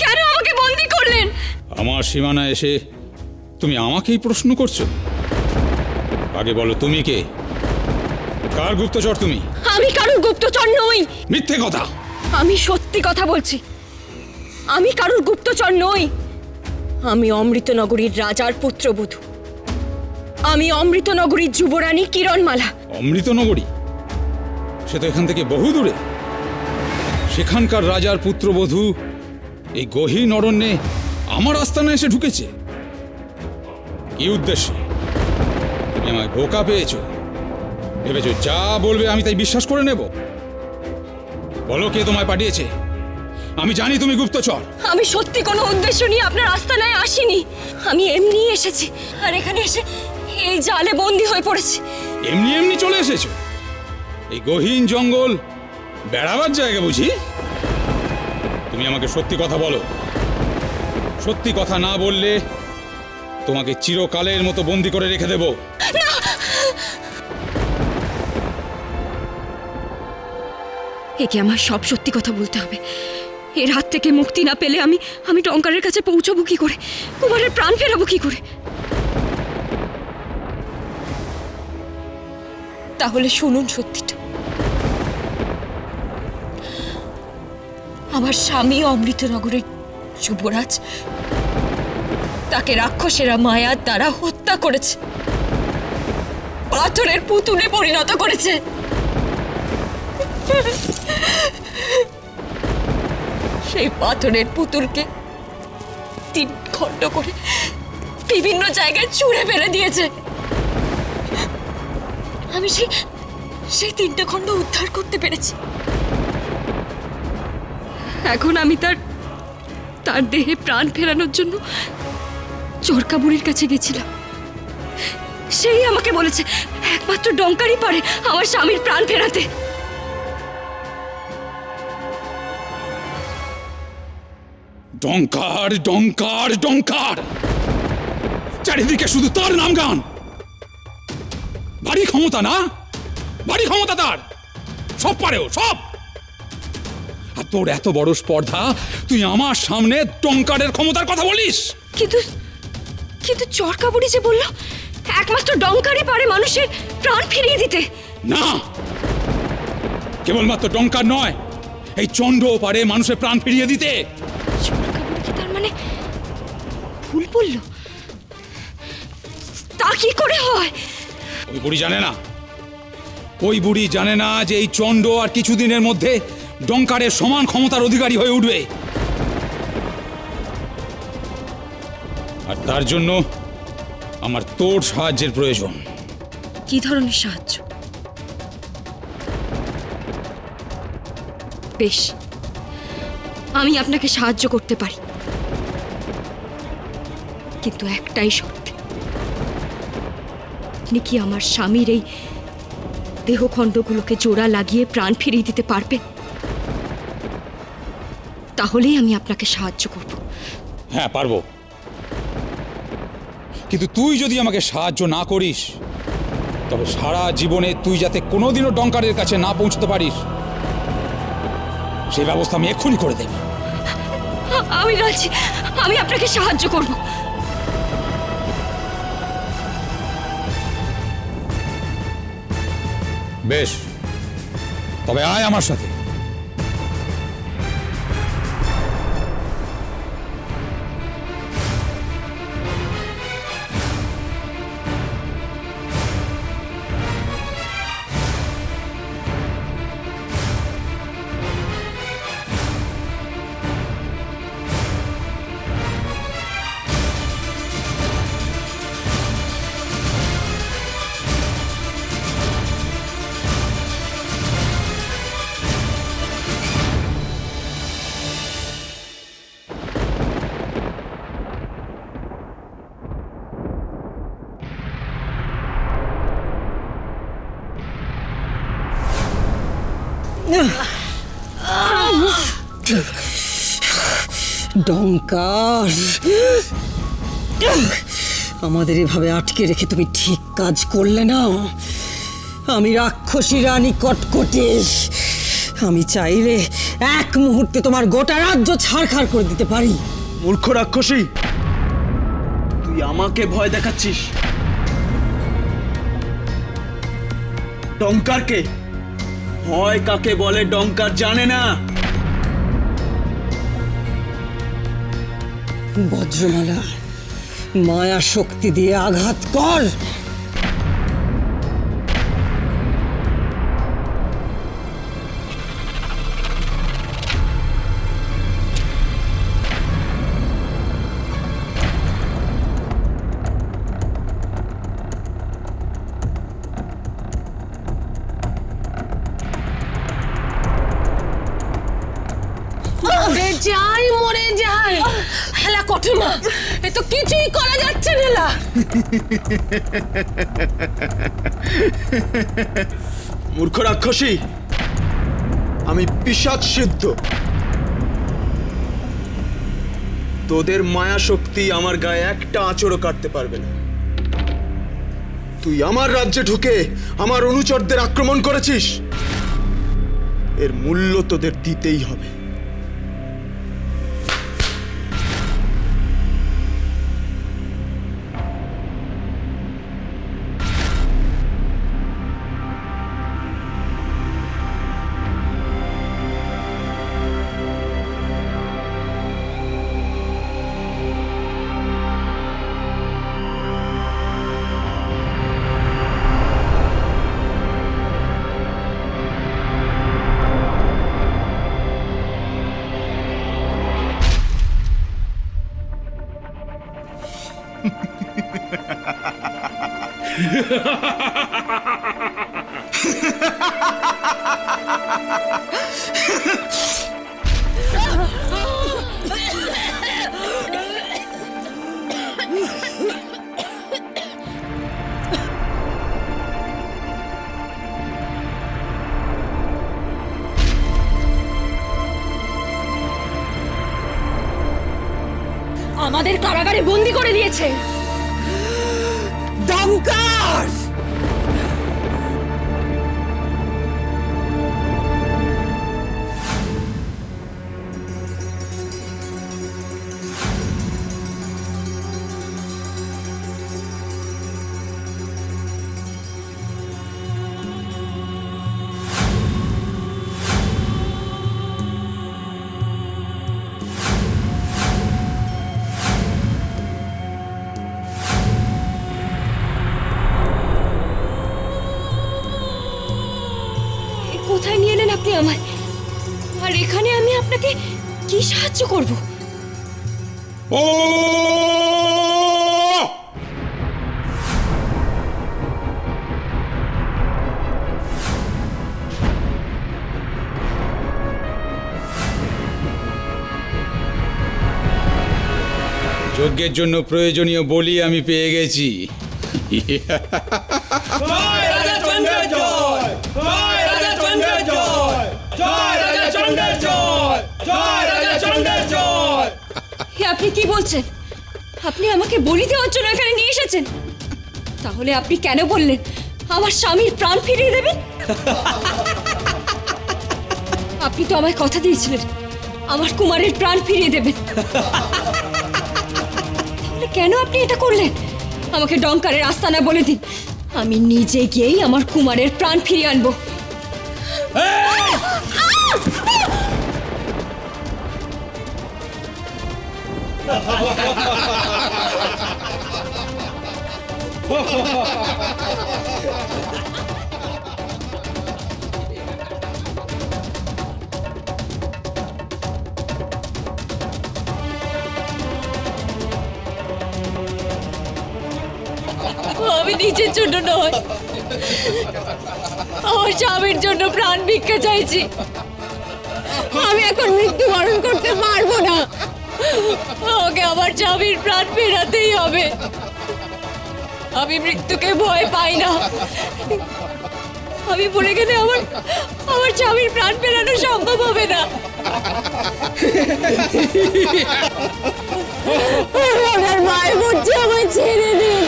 কেন আমাকে বন্দী করলেন? আমার সীমানা এসে তুমি আমাকেই প্রশ্ন করছো? আগে বলো তুমি কে? কার গুপ্তচর তুমি? আমি কারোর গুপ্তচর নই। মিথ্যে কথা। আমি সত্যি কথা বলছি, আমি কারোর গুপ্তচর নই। আমি অমৃতনগরীর রাজার পুত্রবধূ। আমি অমৃতনগরীর যুবরানী কিরণমালা। অমৃতনগরী? সে তো এখান থেকে বহু দূরে। সেখানকার রাজার পুত্রবধূ এই গহীন অরণ্যে আমার আস্তানা এসে ঢুকেছে। কি উদ্দেশ্যে? তুমি আমায় বোকা পেয়েছো? ভেবেছো যা বলবে আমি তাই বিশ্বাস করে নেব? বলো কে তোমায় পাঠিয়েছে? আমি জানি তুমি গুপ্তচর। আমি সত্যি কোনো উদ্দেশ্য নিয়ে আপনার আস্তানায় আসিনি। আমি এমনি এসেছি, আর এখানে এসে এই জালে বন্দী হয়ে পড়েছি। এমনি এমনি চলে এসেছো? এই গহীন জঙ্গল বেড়াবার জায়গা বুঝি? তুমি আমাকে সত্যি কথা বলো। সত্যি কথা না বললে তোমাকে চিরকালের মতো বন্দী করে রেখে দেব। একে আমার সব সত্যি কথা বলতে হবে। এর হাত থেকে মুক্তি না পেলে আমি টঙ্কারের কাছে পৌঁছবো কি করে? কুমারের প্রাণ ফেরাবো কি করে? তাহলে শুনুন সত্যিটা। আমার স্বামী অমৃতনগরের যুবরাজ, তাকে রাক্ষসেরা মায়ার দ্বারা হত্যা করেছে, পাথরের পুতুলে পরিণত করেছে। সেই পাথরের পুতুলকে 3 খণ্ড করে বিভিন্ন জায়গায় ছুঁড়ে ফেলে দিয়েছে। আমি সেই 3টে খণ্ড উদ্ধার করতে পেরেছি। এখন আমি তার দেহে প্রাণ ফেরানোর জন্য চরকা বুড়ির কাছে গেছিলাম। সেই আমাকে বলেছে একমাত্র ডঙ্কারই পারে আমার স্বামীর প্রাণ ফেরাতে। ডঙ্কার, ডঙ্কার, ডঙ্কার, চারিদিকে শুধু তার নাম গান। ভারী ক্ষমতা না? ভারী ক্ষমতা তার, সব পারেও সব। আর তোর এত বড় স্পর্ধা, তুই আমার সামনে ডঙ্কারের ক্ষমতার কথা বলিস? কিন্তু চরকা বুড়ি যে বলল একমাত্র ডঙ্কারই পারে মানুষের প্রাণ ফিরিয়ে দিতে। না, কেবলমাত্র ডঙ্কার নয়, এই চণ্ডও পারে মানুষের প্রাণ ফিরিয়ে দিতে। চরকা বুড়ি কি তার মানে ভুল বলল? তা কি করে হয়? ওই বুড়ি জানে না। ওই বুড়ি জানে না যে এই চণ্ড আর কিছুদিনের মধ্যে ডঙ্কারের সমান ক্ষমতার অধিকারী হয়ে উঠবে। আর তার জন্য আমার তোর সাহায্যের প্রয়োজন। কি ধরনের সাহায্য? বেশ, আমি আপনাকে সাহায্য করতে পারি, কিন্তু একটাই শর্তে। আপনি কি আমার স্বামীর এই দেহখণ্ডগুলোকে জোড়া লাগিয়ে প্রাণ ফিরিয়ে দিতে পারবেন? তাহলেই আমি আপনাকে সাহায্য করব। হ্যাঁ, পারবো। কিন্তু তুই যদি আমাকে সাহায্য না করিস, তবে সারা জীবনে তুই যাতে কোনোদিনও ডঙ্কারের কাছে না পৌঁছতে পারিস, সেই ব্যবস্থা আমি এক্ষুনি করে দেব। আমি রাজি, আমি আপনাকে সাহায্য করব। বেশ, তবে আয় আমার সাথে। ডঙ্কার, আমাদের এভাবে আটকে রেখে তুমি ঠিক কাজ করলে না। আমি রাক্ষসী রানী কটকটি, আমি চাইলে এক মুহূর্তে তোমার গোটা রাজ্য ছাড়খাড় করে দিতে পারি। মূর্খ রাক্ষসী, তুই আমাকে ভয় দেখাচ্ছিস? ডঙ্কারকে ভয় কাকে বলে ডঙ্কার জানে না। বজ্রমালা, মায়া শক্তি দিয়ে আঘাত কর। মরে যায় হেলা কঠিমা, এ তো কিছুই করা যাচ্ছে না। মূর্খ রাক্ষসী, আমি পিশাচ সিদ্ধ। তোদের মায়া শক্তি আমার গায়ে একটা আঁচড়ও কাটতে পারবে না। তুই আমার রাজ্যে ঢুকে আমার অনুচরদের আক্রমণ করেছিস, এর মূল্য তোদের দিতেই হবে। আমাদের কারাগারে বন্দি করে দিয়েছে। ডঙ্কার! কোথায় নিয়ে এলেন আপনি আমায়? আর এখানে আমি আপনাকে কি সাহায্য করব? ও যজ্ঞের জন্য প্রয়োজনীয় বলি আমি পেয়ে গেছি। আপনি কি বলছেন? আপনি আমাকে বলি দেওয়ার জন্য এখানে নিয়ে এসেছেন? তাহলে আপনি কেন বললেন আমার স্বামীর প্রাণ ফিরিয়ে দেবেন? আপনি তো আমায় কথা দিয়েছিলেন আমার কুমারের প্রাণ ফিরিয়ে দেবেন। তাহলে কেন আপনি এটা করলেন? আমাকে ডঙ্কারের আস্তানা বলে দিন, আমি নিজে গিয়েই আমার কুমারের প্রাণ ফিরিয়ে আনবো। আমি নিজের জন্য নয়, আমার স্বামীর জন্য প্রাণ ভিক্ষা চাইছি। আমি এখন মৃত্যুবরণ করতে পারবো না, আমাকে আমার স্বামীর প্রাণ ফেরাতেই হবে। আমি মৃত্যুকে ভয় পাই না, আমি পড়ে গেলে আমার স্বামীর প্রাণ ফেরানো সম্ভব হবে না। আমার মায়ের বুঝছে, আমায় ছেড়ে দিন।